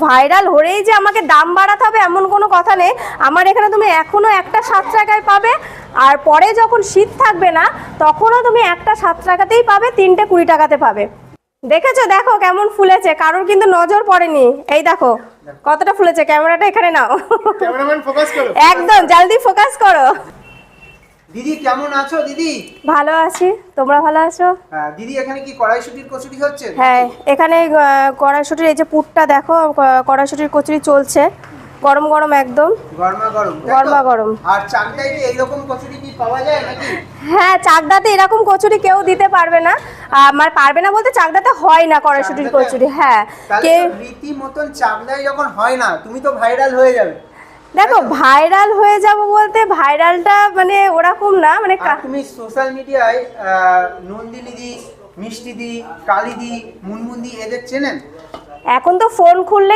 Viral হলেই যে আমাকে দাম বাড়াতে হবে এমন কোনো কথা নেই। আমার এখানে তুমি এখনো একটা 7 টাকায় পাবে, আর পরে যখন শীত থাকবে না তখনও তুমি একটা 7 টাকাতেই পাবে, 3টে 20 টাকাতে পাবে। দেখেছো, দেখো কেমন ফুলেছে, কারোর কিন্তু নজর পড়েনি। এই দেখো কতটা ফুলেছে, ক্যামেরাটা এখানে নাও, ক্যামেরাম্যান ফোকাস করো, একদম জলদি ফোকাস করো। দিদি কেমন আছো দিদি? ভালো আছি, তোমরা ভালো আছো? হ্যাঁ দিদি, এখানে কি কড়াইশুটির কচুরি হচ্ছে? হ্যাঁ, এখানে কড়াইশুটির এই যে পুরটা দেখো, কড়াইশুটির কচুরি চলছে, গরম গরম একদম গরমা গরম, গরমা গরম। আর চাকদায় কি এইরকম কচুরি কি পাওয়া যায় নাকি? হ্যাঁ, চাকদাতে এরকম কচুরি কেউ দিতে পারবে না, আমার পারবে না বলতে চাকদাতে হয় না কড়াইশুটির কচুরি। হ্যাঁ, কে রীতি মতন চাকদায় যখন হয় না, তুমি তো ভাইরাল হয়ে যাবে। দেখো ভাইরাল হয়ে যাব বলতে ভাইরালটা মানে ওরকম না, মানে তুমি সোশ্যাল মিডিয়ায় নন্দিনী দি, মিষ্টি দি, কালী দি, মুনমুন দি এদের চেনেন? এখন তো ফোন খুললেই